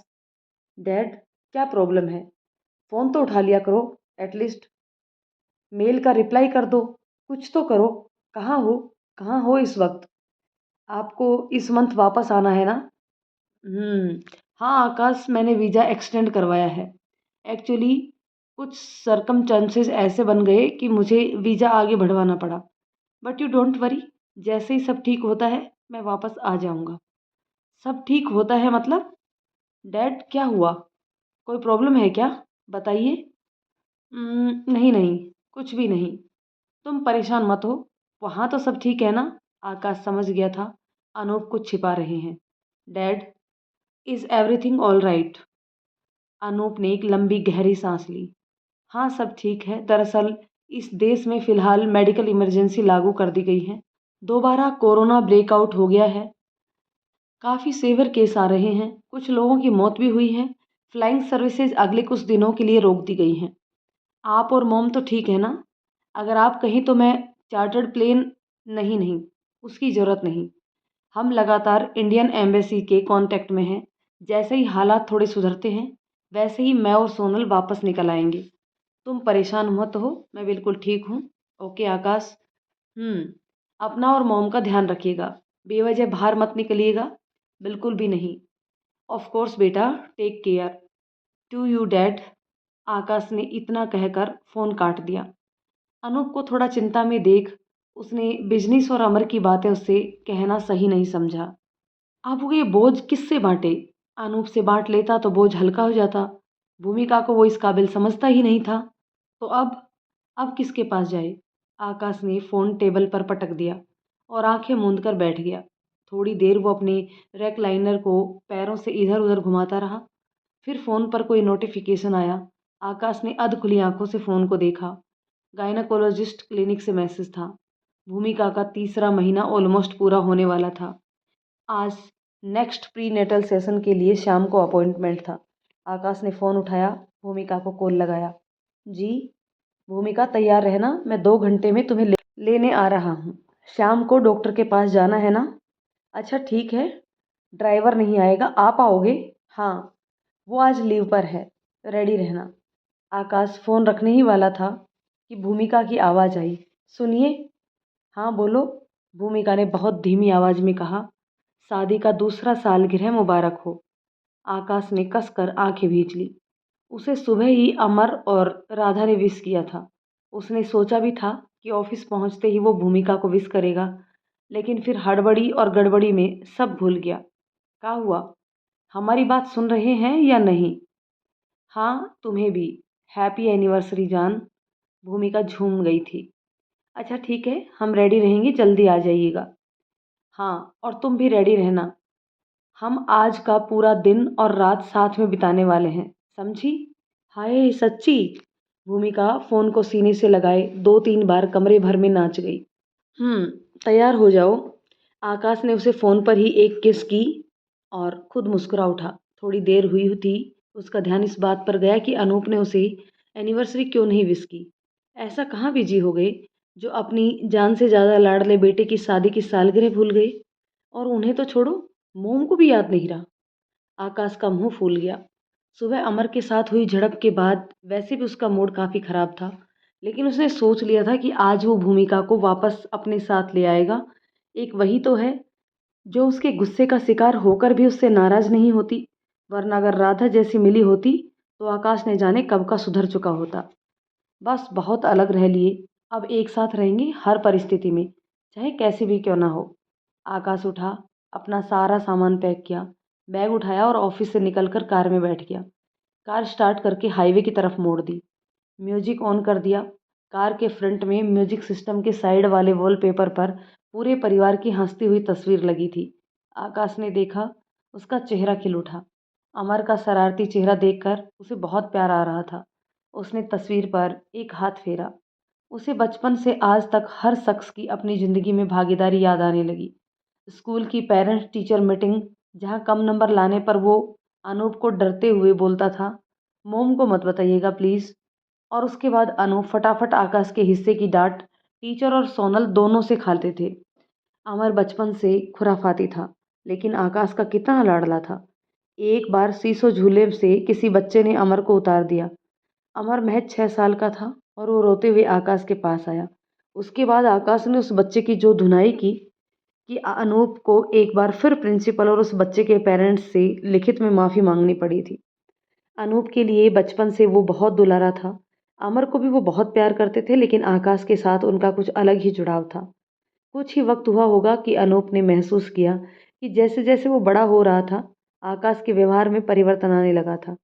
डैड, क्या प्रॉब्लम है? फोन तो उठा लिया करो, एटलीस्ट मेल का रिप्लाई कर दो, कुछ तो करो। कहाँ हो? कहाँ हो इस वक्त? आपको इस मंथ वापस आना है ना? हाँ आकाश, मैंने वीज़ा एक्सटेंड करवाया है। एक्चुअली कुछ सरकमस्टेंसेस ऐसे बन गए कि मुझे वीज़ा आगे बढ़वाना पड़ा। बट यू डोंट वरी, जैसे ही सब ठीक होता है मैं वापस आ जाऊंगा। सब ठीक होता है मतलब? डैड, क्या हुआ? कोई प्रॉब्लम है क्या? बताइए। नहीं नहीं, कुछ भी नहीं। तुम परेशान मत हो, वहाँ तो सब ठीक है ना? आकाश समझ गया था अनूप कुछ छिपा रहे हैं। Dad, is everything all right? Anoop ने एक लंबी गहरी सांस ली। हाँ, सब ठीक है। दरअसल इस देश में फिलहाल मेडिकल इमरजेंसी लागू कर दी गई है। दोबारा कोरोना ब्रेकआउट हो गया है। काफ़ी सेवर केस आ रहे हैं, कुछ लोगों की मौत भी हुई है। फ्लाइंग सर्विसेज अगले कुछ दिनों के लिए रोक दी गई हैं। आप और मॉम तो ठीक है ना? अगर आप कहीं तो मैं चार्टर्ड प्लेन। नहीं नहीं, उसकी ज़रूरत नहीं। हम लगातार इंडियन एम्बेसी के कांटेक्ट में हैं। जैसे ही हालात थोड़े सुधरते हैं, वैसे ही मैं और सोनल वापस निकल आएंगे। तुम परेशान मत हो, मैं बिल्कुल ठीक हूँ। ओके आकाश। अपना और मॉम का ध्यान रखिएगा। बेवजह बाहर मत निकलिएगा, बिल्कुल भी नहीं। ऑफ कोर्स बेटा, take care. To you dad. Akash ने इतना कहकर फोन काट दिया। अनूप को थोड़ा चिंता में देख उसने बिजनेस और अमर की बातें उससे कहना सही नहीं समझा। अब वो ये बोझ किससे बांटे? अनूप से बांट लेता तो बोझ हल्का हो जाता। भूमिका को वो इस काबिल समझता ही नहीं था। तो अब किसके पास जाए? आकाश ने फोन टेबल पर पटक दिया और आंखें मूंद कर बैठ गया। थोड़ी देर वो अपने रेक्लाइनर को पैरों से इधर उधर घुमाता रहा। फिर फोन पर कोई नोटिफिकेशन आया। आकाश ने अध खुली आंखों से फोन को देखा। गायनाकोलॉजिस्ट क्लिनिक से मैसेज था। भूमिका का तीसरा महीना ऑलमोस्ट पूरा होने वाला था। आज नेक्स्ट प्रीनेटल सेशन के लिए शाम को अपॉइंटमेंट था। आकाश ने फ़ोन उठाया, भूमिका को कॉल लगाया। जी भूमिका, तैयार रहना, मैं 2 घंटे में तुम्हें लेने आ रहा हूँ। शाम को डॉक्टर के पास जाना है ना? अच्छा ठीक है, ड्राइवर नहीं आएगा, आप आओगे? हाँ, वो आज लीव पर है, रेडी रहना। आकाश फ़ोन रखने ही वाला था कि भूमिका की आवाज़ आई। सुनिए। हाँ बोलो। भूमिका ने बहुत धीमी आवाज़ में कहा। शादी का दूसरा सालगिरह मुबारक हो। आकाश ने कसकर आंखें भींच ली। उसे सुबह ही अमर और राधा ने विश किया था। उसने सोचा भी था कि ऑफिस पहुंचते ही वो भूमिका को विश करेगा, लेकिन फिर हड़बड़ी और गड़बड़ी में सब भूल गया। क्या हुआ? हमारी बात सुन रहे हैं या नहीं? हाँ, तुम्हें भी। हैप्पी एनिवर्सरी जान। भूमिका झूम गई थी। अच्छा ठीक है, हम रेडी रहेंगे, जल्दी आ जाइएगा। हाँ, और तुम भी रेडी रहना। हम आज का पूरा दिन और रात साथ में बिताने वाले हैं, समझी? हाय सच्ची? भूमिका फोन को सीने से लगाए 2-3 बार कमरे भर में नाच गई। हम्म, तैयार हो जाओ। आकाश ने उसे फोन पर ही एक किस की और खुद मुस्कुरा उठा। थोड़ी देर हुई थी, उसका ध्यान इस बात पर गया कि अनूप ने उसे एनिवर्सरी क्यों नहीं विश की। ऐसा कहाँ बिजी हो गए जो अपनी जान से ज़्यादा लाडले बेटे की शादी की सालगिरह भूल गए? और उन्हें तो छोड़ो, मोम को भी याद नहीं रहा। आकाश का मुंह फूल गया। सुबह अमर के साथ हुई झड़प के बाद वैसे भी उसका मूड काफ़ी ख़राब था, लेकिन उसने सोच लिया था कि आज वो भूमिका को वापस अपने साथ ले आएगा। एक वही तो है जो उसके गुस्से का शिकार होकर भी उससे नाराज़ नहीं होती, वरना अगर राधा जैसी मिली होती तो आकाश ने जाने कब का सुधर चुका होता। बस बहुत अलग रह लिए, अब एक साथ रहेंगे हर परिस्थिति में, चाहे कैसी भी क्यों ना हो। आकाश उठा, अपना सारा सामान पैक किया, बैग उठाया और ऑफिस से निकलकर कार में बैठ गया। कार स्टार्ट करके हाईवे की तरफ मोड़ दी। म्यूजिक ऑन कर दिया। कार के फ्रंट में म्यूजिक सिस्टम के साइड वाले वॉलपेपर पर पूरे परिवार की हंसती हुई तस्वीर लगी थी। आकाश ने देखा, उसका चेहरा खिल उठा। अमर का शरारती चेहरा देखकर उसे बहुत प्यार आ रहा था। उसने तस्वीर पर एक हाथ फेरा। उसे बचपन से आज तक हर शख्स की अपनी ज़िंदगी में भागीदारी याद आने लगी। स्कूल की पेरेंट्स टीचर मीटिंग, जहाँ कम नंबर लाने पर वो अनूप को डरते हुए बोलता था, मोम को मत बताइएगा प्लीज़। और उसके बाद अनूप फटाफट आकाश के हिस्से की डांट टीचर और सोनल दोनों से खाते थे। अमर बचपन से खुराफाती था, लेकिन आकाश का कितना लाडला था। एक बार सीसो झूले से किसी बच्चे ने अमर को उतार दिया। अमर महज 6 साल का था और वो रोते हुए आकाश के पास आया। उसके बाद आकाश ने उस बच्चे की जो धुनाई की कि अनूप को एक बार फिर प्रिंसिपल और उस बच्चे के पेरेंट्स से लिखित में माफ़ी मांगनी पड़ी थी। अनूप के लिए बचपन से वो बहुत दुलारा था। अमर को भी वो बहुत प्यार करते थे, लेकिन आकाश के साथ उनका कुछ अलग ही जुड़ाव था। कुछ ही वक्त हुआ होगा कि अनूप ने महसूस किया कि जैसे जैसे वो बड़ा हो रहा था, आकाश के व्यवहार में परिवर्तन आने लगा था।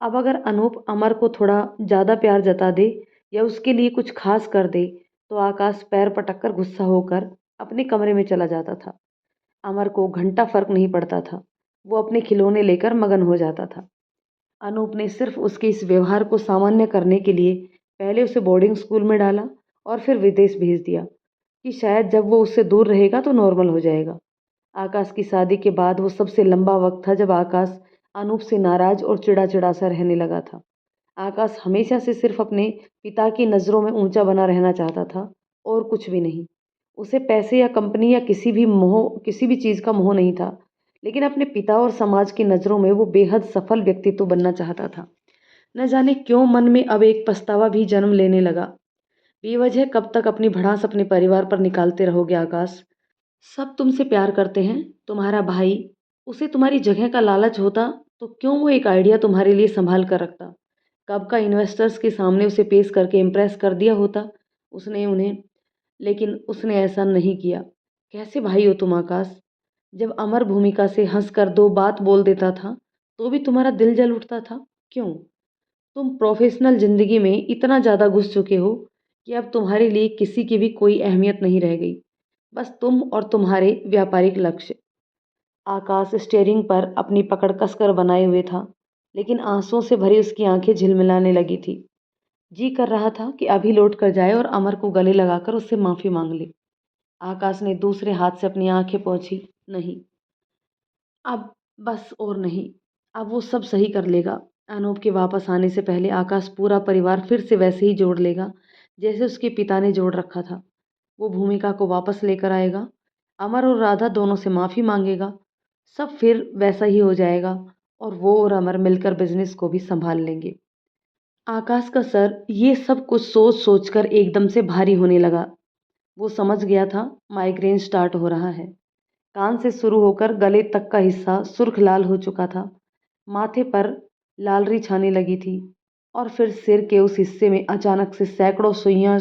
अब अगर अनूप अमर को थोड़ा ज़्यादा प्यार जता दे या उसके लिए कुछ खास कर दे, तो आकाश पैर पटक कर गुस्सा होकर अपने कमरे में चला जाता था। अमर को घंटा फर्क नहीं पड़ता था, वो अपने खिलौने लेकर मगन हो जाता था। अनूप ने सिर्फ उसके इस व्यवहार को सामान्य करने के लिए पहले उसे बोर्डिंग स्कूल में डाला और फिर विदेश भेज दिया कि शायद जब वो उससे दूर रहेगा तो नॉर्मल हो जाएगा। आकाश की शादी के बाद वो सबसे लंबा वक्त था जब आकाश अनूप से नाराज और चिड़ा चिड़ा सा रहने लगा था। आकाश हमेशा से सिर्फ अपने पिता की नज़रों में ऊंचा बना रहना चाहता था और कुछ भी नहीं। उसे पैसे या कंपनी या किसी भी चीज़ का मोह नहीं था, लेकिन अपने पिता और समाज की नज़रों में वो बेहद सफल व्यक्तित्व बनना चाहता था। न जाने क्यों मन में अब एक पछतावा भी जन्म लेने लगा। बेवजह कब तक अपनी भड़ास अपने परिवार पर निकालते रहोगे आकाश? सब तुमसे प्यार करते हैं, तुम्हारा भाई। उसे तुम्हारी जगह का लालच होता तो क्यों वो एक आइडिया तुम्हारे लिए संभाल कर रखता? कब का इन्वेस्टर्स के सामने उसे पेश करके इम्प्रेस कर दिया होता उसने उन्हें, लेकिन उसने ऐसा नहीं किया। कैसे भाई हो तुम आकाश? जब अमर भूमिका से हंसकर दो बात बोल देता था तो भी तुम्हारा दिल जल उठता था, क्यों? तुम प्रोफेशनल जिंदगी में इतना ज़्यादा घुस चुके हो कि अब तुम्हारे लिए किसी की भी कोई अहमियत नहीं रह गई, बस तुम और तुम्हारे व्यापारिक लक्ष्य। आकाश स्टीयरिंग पर अपनी पकड़ कसकर बनाए हुए था, लेकिन आंसुओं से भरी उसकी आंखें झिलमिलाने लगी थी। जी कर रहा था कि अभी लौट कर जाए और अमर को गले लगाकर उससे माफ़ी मांग ले। आकाश ने दूसरे हाथ से अपनी आंखें पोंछी। नहीं, अब बस और नहीं, अब वो सब सही कर लेगा। अनूप के वापस आने से पहले आकाश पूरा परिवार फिर से वैसे ही जोड़ लेगा जैसे उसके पिता ने जोड़ रखा था। वो भूमिका को वापस लेकर आएगा, अमर और राधा दोनों से माफ़ी मांगेगा, सब फिर वैसा ही हो जाएगा और वो और अमर मिलकर बिजनेस को भी संभाल लेंगे। आकाश का सर ये सब कुछ सोच सोचकर एकदम से भारी होने लगा। वो समझ गया था माइग्रेन स्टार्ट हो रहा है। कान से शुरू होकर गले तक का हिस्सा सुर्ख लाल हो चुका था। माथे पर लालरी छाने लगी थी और फिर सिर के उस हिस्से में अचानक से सैकड़ों सुइयां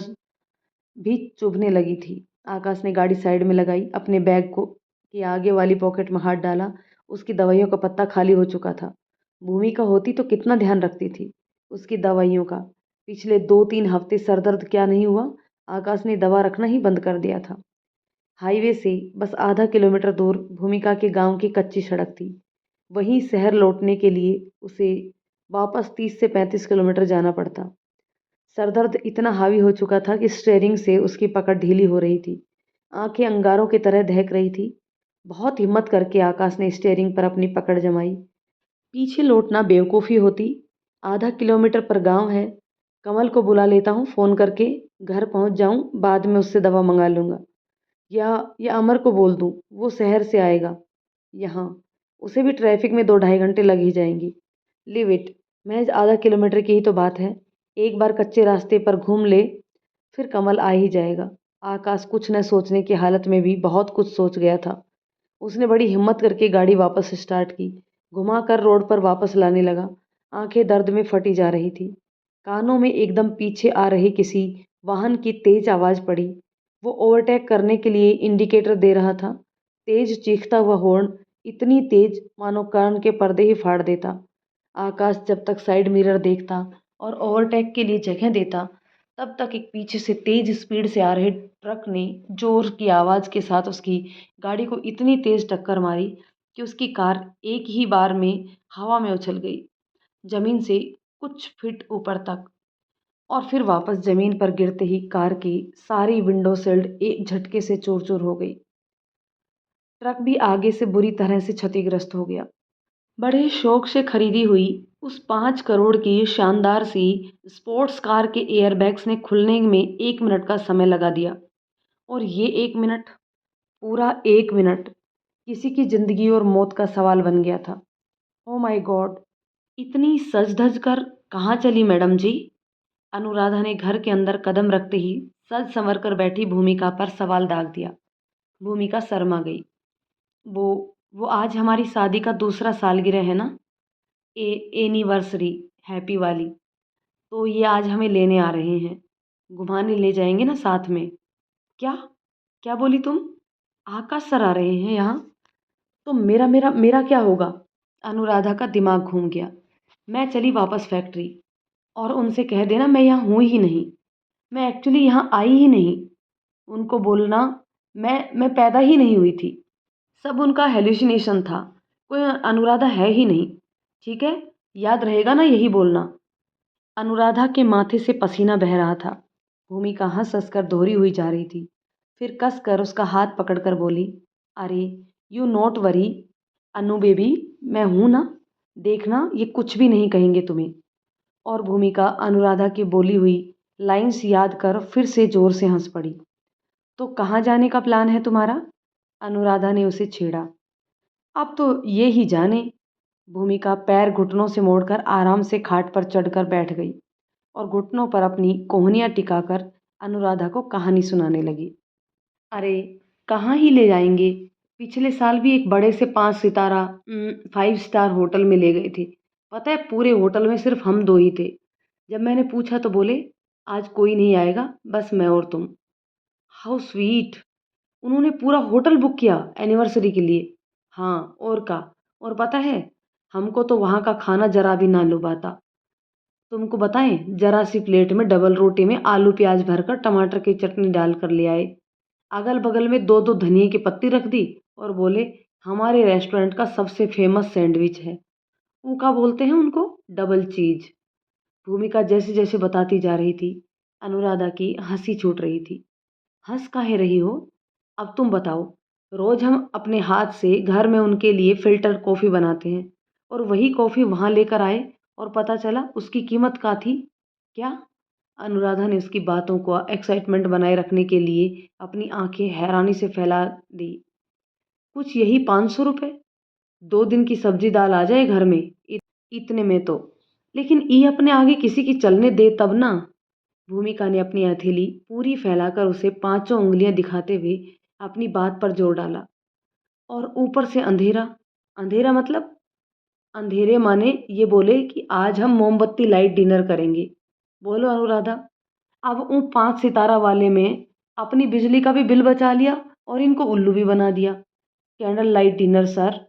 भी चुभने लगी थी। आकाश ने गाड़ी साइड में लगाई, अपने बैग को की आगे वाली पॉकेट में हाथ डाला। उसकी दवाइयों का पत्ता खाली हो चुका था। भूमिका होती तो कितना ध्यान रखती थी उसकी दवाइयों का। पिछले 2-3 हफ्ते सर दर्द क्या नहीं हुआ। आकाश ने दवा रखना ही बंद कर दिया था। हाईवे से बस आधा किलोमीटर दूर भूमिका के गांव की कच्ची सड़क थी। वहीं शहर लौटने के लिए उसे वापस 30 से 35 किलोमीटर जाना पड़ता। सरदर्द इतना हावी हो चुका था कि स्टीयरिंग से उसकी पकड़ ढीली हो रही थी। आंखें अंगारों की तरह दहक रही थी। बहुत हिम्मत करके आकाश ने स्टीयरिंग पर अपनी पकड़ जमाई। पीछे लौटना बेवकूफ़ी होती। आधा किलोमीटर पर गांव है। कमल को बुला लेता हूँ फ़ोन करके। घर पहुँच जाऊँ, बाद में उससे दवा मंगा लूँगा। या अमर को बोल दूँ, वो शहर से आएगा यहाँ। उसे भी ट्रैफिक में 2-2.5 घंटे लग ही जाएंगी। लिव इट, महज आधा किलोमीटर की ही तो बात है। एक बार कच्चे रास्ते पर घूम ले, फिर कमल आ ही जाएगा। आकाश कुछ न सोचने की हालत में भी बहुत कुछ सोच गया था। उसने बड़ी हिम्मत करके गाड़ी वापस स्टार्ट की, घुमाकर रोड पर वापस लाने लगा। आंखें दर्द में फटी जा रही थी। कानों में एकदम पीछे आ रही किसी वाहन की तेज आवाज़ पड़ी। वो ओवरटेक करने के लिए इंडिकेटर दे रहा था। तेज चीखता हुआ हॉर्न, इतनी तेज मानो कान के पर्दे ही फाड़ देता। आकाश जब तक साइड मिरर देखता और ओवरटेक के लिए जगह देता, तब तक एक पीछे से तेज स्पीड से आ रहे ट्रक ने जोर की आवाज़ के साथ उसकी गाड़ी को इतनी तेज टक्कर मारी कि उसकी कार एक ही बार में हवा में उछल गई, जमीन से कुछ फीट ऊपर तक। और फिर वापस जमीन पर गिरते ही कार की सारी विंडो सिल्ड एक झटके से चूर चूर हो गई। ट्रक भी आगे से बुरी तरह से क्षतिग्रस्त हो गया। बड़े शौक से खरीदी हुई उस 5 करोड़ की शानदार सी स्पोर्ट्स कार के एयरबैग्स ने खुलने में 1 मिनट का समय लगा दिया। और ये 1 मिनट, पूरा 1 मिनट, किसी की जिंदगी और मौत का सवाल बन गया था। ओ माय गॉड, इतनी सज धज कर कहाँ चली मैडम जी? अनुराधा ने घर के अंदर कदम रखते ही सज संवर कर बैठी भूमिका पर सवाल दाग दिया। भूमिका शर्मा गई। वो वो आज हमारी शादी का दूसरा सालगिरह है ना? ए एनिवर्सरी, हैप्पी वाली। तो ये आज हमें लेने आ रहे हैं, घुमाने ले जाएंगे ना साथ में। क्या? क्या बोली तुम? आकाश सर आ रहे हैं यहाँ? तो मेरा मेरा मेरा क्या होगा? अनुराधा का दिमाग घूम गया। मैं चली वापस फैक्ट्री। और उनसे कह देना मैं यहाँ हूँ ही नहीं, मैं एक्चुअली यहाँ आई ही नहीं। उनको बोलना मैं पैदा ही नहीं हुई थी, सब उनका हेलुसिनेशन था, कोई अनुराधा है ही नहीं। ठीक है, याद रहेगा ना यही बोलना। अनुराधा के माथे से पसीना बह रहा था। भूमिका हंस हंस कर दोहरी हुई जा रही थी। फिर कस कर उसका हाथ पकड़कर बोली, अरे you not worry Anu baby, मैं हूं ना, देखना ये कुछ भी नहीं कहेंगे तुम्हें। और भूमिका अनुराधा की बोली हुई लाइंस याद कर फिर से जोर से हंस पड़ी। तो कहाँ जाने का प्लान है तुम्हारा? अनुराधा ने उसे छेड़ा। अब तो ये ही जाने। भूमिका पैर घुटनों से मोड़कर आराम से खाट पर चढ़कर बैठ गई और घुटनों पर अपनी कोहनियाँ टिकाकर अनुराधा को कहानी सुनाने लगी। अरे कहाँ ही ले जाएंगे, पिछले साल भी एक बड़े से 5 सितारा 5 स्टार होटल में ले गए थे। पता है पूरे होटल में सिर्फ हम दो ही थे। जब मैंने पूछा तो बोले आज कोई नहीं आएगा, बस मैं और तुम। How sweet. उन्होंने पूरा होटल बुक किया एनिवर्सरी के लिए। हाँ और का। और पता है, हमको तो वहाँ का खाना जरा भी ना लुभाता। तुमको बताएं, जरा सी प्लेट में डबल रोटी में आलू प्याज भरकर टमाटर की चटनी डालकर ले आए। अगल बगल में दो दो धनिए की पत्ती रख दी और बोले हमारे रेस्टोरेंट का सबसे फेमस सैंडविच है, वो क्या बोलते हैं उनको, डबल चीज। भूमिका जैसे जैसे बताती जा रही थी, अनुराधा की हंसी छूट रही थी। हंस काहे रही हो? अब तुम बताओ। रोज हम अपने हाथ से घर में उनके लिए फिल्टर कॉफ़ी बनाते हैं और वही कॉफ़ी वहाँ लेकर आए और पता चला उसकी कीमत क्या थी? क्या? अनुराधा ने उसकी बातों को एक्साइटमेंट बनाए रखने के लिए अपनी आंखें हैरानी से फैला दी। कुछ यही 500 रुपये। 2 दिन की सब्जी दाल आ जाए घर में इतने में तो। लेकिन ई अपने आगे किसी की चलने दे तब ना। भूमिका ने अपनी हथेली पूरी फैलाकर उसे पांचों उंगलियां दिखाते हुए अपनी बात पर जोर डाला। और ऊपर से अंधेरा। अंधेरा मतलब? अंधेरे माने ये बोले कि आज हम मोमबत्ती लाइट डिनर करेंगे। बोलो अनुराधा। अब उन 5 सितारा वाले में अपनी बिजली का भी बिल बचा लिया और इनको उल्लू भी बना दिया। Candle light dinner sir.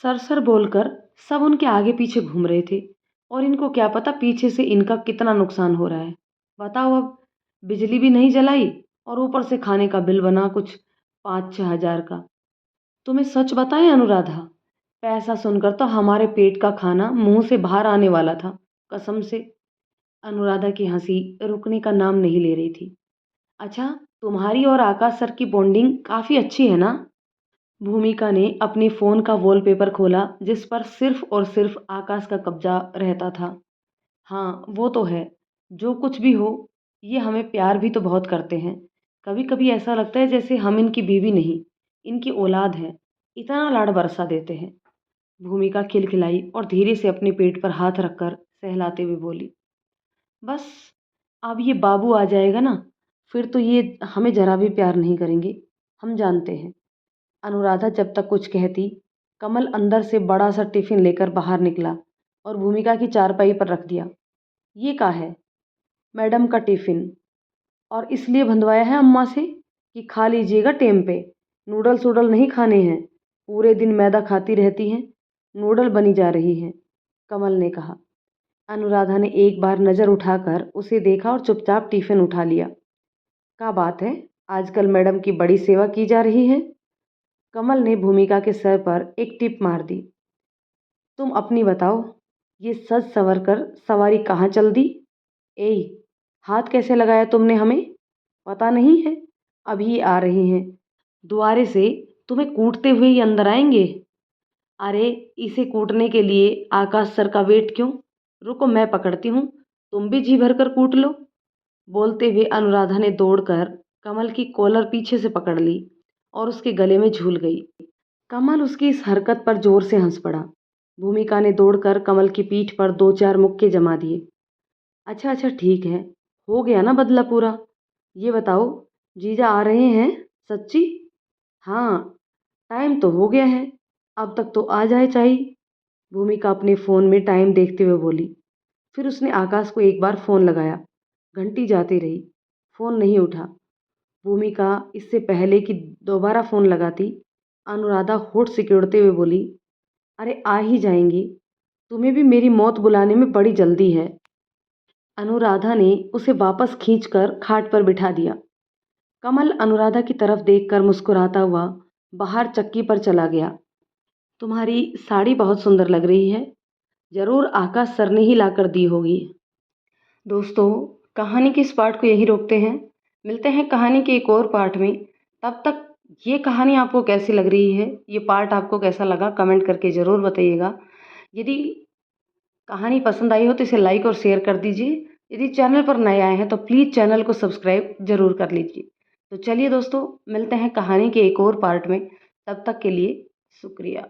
Sir sir बोलकर सब उनके आगे पीछे घूम रहे थे और इनको क्या पता पीछे से इनका कितना नुकसान हो रहा है। बताओ अब, बिजली भी नहीं जलाई और ऊपर से खाने का बिल बना कुछ 5-6 हज़ार का। तुम्हें सच बताएं अनुराधा, पैसा सुनकर तो हमारे पेट का खाना मुंह से बाहर आने वाला था, कसम से। अनुराधा की हंसी रुकने का नाम नहीं ले रही थी। अच्छा, तुम्हारी और आकाश सर की बॉन्डिंग काफी अच्छी है ना? भूमिका ने अपने फोन का वॉलपेपर खोला जिस पर सिर्फ और सिर्फ आकाश का कब्जा रहता था। हाँ वो तो है। जो कुछ भी हो, ये हमें प्यार भी तो बहुत करते हैं। कभी कभी ऐसा लगता है जैसे हम इनकी बीवी नहीं, इनकी औलाद है। इतना लाड बरसा देते हैं। भूमिका खिलखिलाई और धीरे से अपने पेट पर हाथ रखकर सहलाते हुए बोली, बस अब ये बाबू आ जाएगा ना, फिर तो ये हमें जरा भी प्यार नहीं करेंगे, हम जानते हैं। अनुराधा जब तक कुछ कहती, कमल अंदर से बड़ा सा टिफिन लेकर बाहर निकला और भूमिका की चारपाई पर रख दिया। ये क्या है? मैडम का टिफिन। और इसलिए बंधवाया है अम्मा से कि खा लीजिएगा टेम पे। नूडल्स वूडल नहीं खाने हैं। पूरे दिन मैदा खाती रहती हैं, नूडल बनी जा रही हैं, कमल ने कहा। अनुराधा ने एक बार नज़र उठाकर उसे देखा और चुपचाप टिफिन उठा लिया। क्या बात है, आजकल मैडम की बड़ी सेवा की जा रही है। कमल ने भूमिका के सर पर एक टिप मार दी। तुम अपनी बताओ, ये सज संवर कर सवारी कहाँ चल दी? ए, हाथ कैसे लगाया तुमने हमें? पता नहीं है, अभी आ रही हैं। द्वारे से तुम्हें कूटते हुए ही अंदर आएंगे। अरे, इसे कूटने के लिए आकाश सर का वेट क्यों? रुको मैं पकड़ती हूँ, तुम भी जी भरकर कूट लो। बोलते हुए अनुराधा ने दौड़कर कमल की कॉलर पीछे से पकड़ ली और उसके गले में झूल गई। कमल उसकी इस हरकत पर जोर से हंस पड़ा। भूमिका ने दौड़कर कमल की पीठ पर 2-4 मुक्के जमा दिए। अच्छा अच्छा ठीक है, हो गया ना बदला पूरा। ये बताओ, जीजा आ रहे हैं सच्ची? हाँ, टाइम तो हो गया है, अब तक तो आ जाए चाहिए। भूमिका अपने फ़ोन में टाइम देखते हुए बोली। फिर उसने आकाश को एक बार फ़ोन लगाया। घंटी जाती रही, फ़ोन नहीं उठा। भूमिका इससे पहले कि दोबारा फ़ोन लगाती, अनुराधा होठ सिकुड़ते हुए बोली, अरे आ ही जाएंगी, तुम्हें भी मेरी मौत बुलाने में बड़ी जल्दी है। अनुराधा ने उसे वापस खींचकर खाट पर बिठा दिया। कमल अनुराधा की तरफ देखकर मुस्कुराता हुआ बाहर चक्की पर चला गया। तुम्हारी साड़ी बहुत सुंदर लग रही है, जरूर आकाश सर ने ही लाकर दी होगी। दोस्तों, कहानी के इस पार्ट को यही रोकते हैं। मिलते हैं कहानी के एक और पार्ट में। तब तक ये कहानी आपको कैसी लग रही है, ये पार्ट आपको कैसा लगा, कमेंट करके ज़रूर बताइएगा। यदि कहानी पसंद आई हो तो इसे लाइक और शेयर कर दीजिए। यदि चैनल पर नए आए हैं तो प्लीज़ चैनल को सब्सक्राइब ज़रूर कर लीजिए। तो चलिए दोस्तों, मिलते हैं कहानी के एक और पार्ट में। तब तक के लिए शुक्रिया।